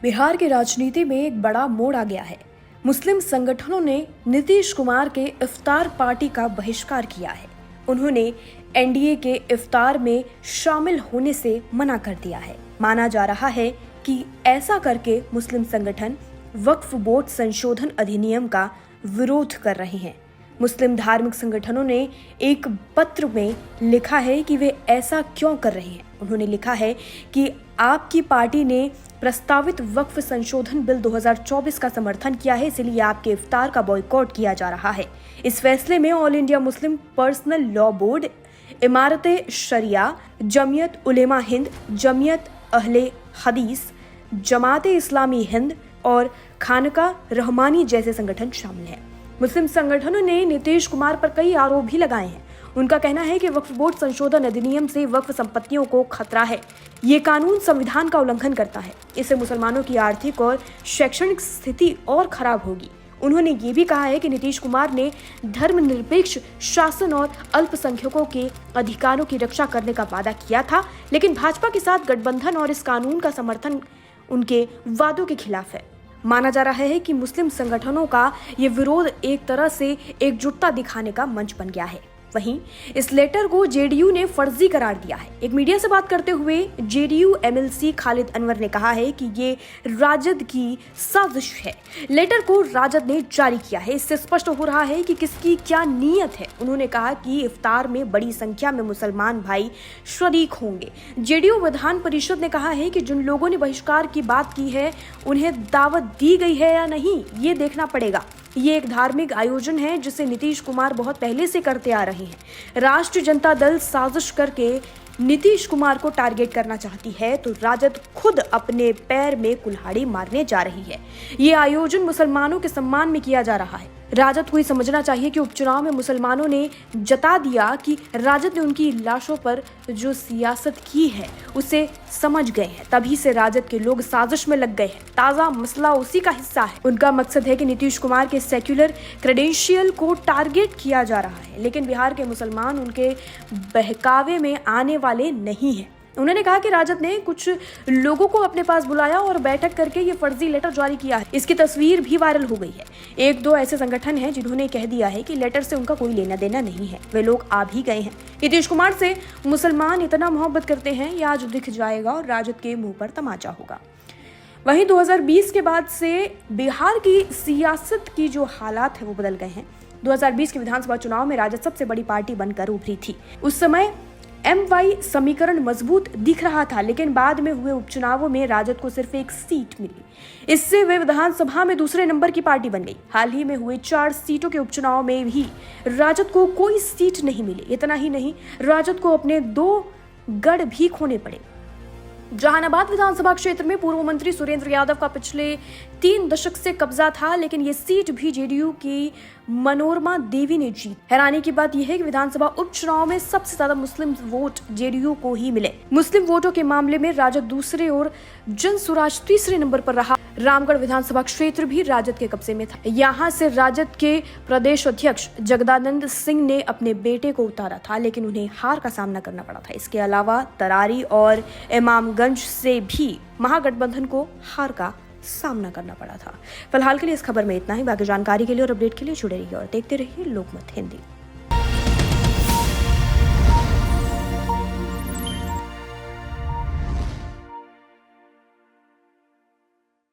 बिहार की राजनीति में एक बड़ा मोड़ आ गया है। मुस्लिम संगठनों ने नीतीश कुमार के इफ्तार पार्टी का बहिष्कार किया है। उन्होंने एनडीए के इफ्तार में शामिल होने से मना कर दिया है। माना जा रहा है कि ऐसा करके मुस्लिम संगठन वक्फ बोर्ड संशोधन अधिनियम का विरोध कर रहे हैं। मुस्लिम धार्मिक संगठनों ने एक पत्र में लिखा है कि वे ऐसा क्यों कर रहे हैं। उन्होंने लिखा है कि आपकी पार्टी ने प्रस्तावित वक्फ संशोधन बिल 2024 का समर्थन किया है, इसलिए आपके इफ्तार का बॉयकॉट किया जा रहा है। इस फैसले में all India Muslim personal law board, इमारत शरिया, जमियत उलेमा हिंद, जमियत अहले हदीस, जमाते इस्लामी हिंद और खानका रहमानी जैसे संगठन शामिल हैं। मुस्लिम संगठनों ने नीतीश कुमार पर कई आरोप भी लगाए हैं। उनका कहना है कि वक्फ बोर्ड संशोधन अधिनियम से वक्फ संपत्तियों को खतरा है। ये कानून संविधान का उल्लंघन करता है। इससे मुसलमानों की आर्थिक और शैक्षणिक स्थिति और खराब होगी। उन्होंने ये भी कहा है कि नीतीश कुमार ने धर्मनिरपेक्ष शासन और अल्पसंख्यकों के अधिकारों की रक्षा करने का वादा किया था, लेकिन भाजपा के साथ गठबंधन और इस कानून का समर्थन उनके वादों के खिलाफ है। माना जा रहा है कि मुस्लिम संगठनों का ये विरोध एक तरह से एकजुटता दिखाने का मंच बन गया है। वहीं इस लेटर को जेडीयू ने फर्जी करार दिया है। एक मीडिया से बात करते हुए जेडीयू एमएलसी खालिद अनवर ने कहा है कि ये राजद की साजिश है। लेटर को राजद ने जारी किया है, इससे स्पष्ट हो रहा है कि किसकी क्या नीयत है। उन्होंने कहा कि इफ्तार में बड़ी संख्या में मुसलमान भाई शरीक होंगे। जेडीयू विधान परिषद ने कहा है कि जिन लोगों ने बहिष्कार की बात की है उन्हें दावत दी गई है या नहीं, ये देखना पड़ेगा। ये एक धार्मिक आयोजन है जिसे नीतीश कुमार बहुत पहले से करते आ रहे हैं। राष्ट्रीय जनता दल साजिश करके नीतीश कुमार को टारगेट करना चाहती है तो राजद खुद अपने पैर में कुल्हाड़ी मारने जा रही है। ये आयोजन मुसलमानों के सम्मान में किया जा रहा है। राजद को ये समझना चाहिए कि उपचुनाव में मुसलमानों ने जता दिया कि राजद ने उनकी लाशों पर जो सियासत की है उसे समझ गए हैं, तभी से राजद के लोग साजिश में लग गए हैं। ताज़ा मसला उसी का हिस्सा है। उनका मकसद है कि नीतीश कुमार के सेक्युलर क्रेडेंशियल को टारगेट किया जा रहा है, लेकिन बिहार के मुसलमान उनके बहकावे में आने वाले नहीं हैं। उन्होंने कहा कि राजद ने कुछ लोगों को अपने पास बुलाया और बैठक करके ये फर्जी लेटर जारी किया है। इसकी तस्वीर भी वायरल हो गई है। एक दो ऐसे संगठन हैं जिन्होंने कह दिया है कि लेटर से उनका कोई लेना देना नहीं है, वे लोग आ भी गए हैं। नीतीश कुमार से मुसलमान इतना मोहब्बत करते हैं, ये आज दिख जाएगा और राजद के मुंह पर तमाचा होगा। वहीं 2020 के बाद से बिहार की सियासत की जो हालात है वो बदल गए हैं। 2020 के विधानसभा चुनाव में राजद सबसे बड़ी पार्टी बनकर उभरी थी। उस समय MY समीकरण मजबूत दिख रहा था, लेकिन बाद में हुए उपचुनावों में राजद को सिर्फ एक सीट मिली। इससे वे विधानसभा में दूसरे नंबर की पार्टी बन गई। हाल ही में हुए 4 सीटों के उपचुनाव में भी राजद को कोई सीट नहीं मिली। इतना ही नहीं, राजद को अपने 2 गढ़ भी खोने पड़े। जहानाबाद विधानसभा क्षेत्र में पूर्व मंत्री सुरेंद्र यादव का पिछले 3 दशक से कब्जा था, लेकिन ये सीट भी जेडीयू की मनोरमा देवी ने जीत। हैरानी की बात यह है कि विधानसभा उपचुनाव में सबसे ज्यादा मुस्लिम वोट जेडीयू को ही मिले। मुस्लिम वोटों के मामले में राजद दूसरे और जनसुराज तीसरे नंबर पर रहा। रामगढ़ विधानसभा क्षेत्र भी राजद के कब्जे में था। यहाँ से राजद के प्रदेश अध्यक्ष जगदानंद सिंह ने अपने बेटे को उतारा था, लेकिन उन्हें हार का सामना करना पड़ा था। इसके अलावा तरारी और इमामगंज से भी महागठबंधन को हार का सामना करना पड़ा था। फिलहाल के लिए इस खबर में इतना ही। बाकी जानकारी के लिए और अपडेट के लिए जुड़े रहिए और देखते रहिए लोकमत हिंदी।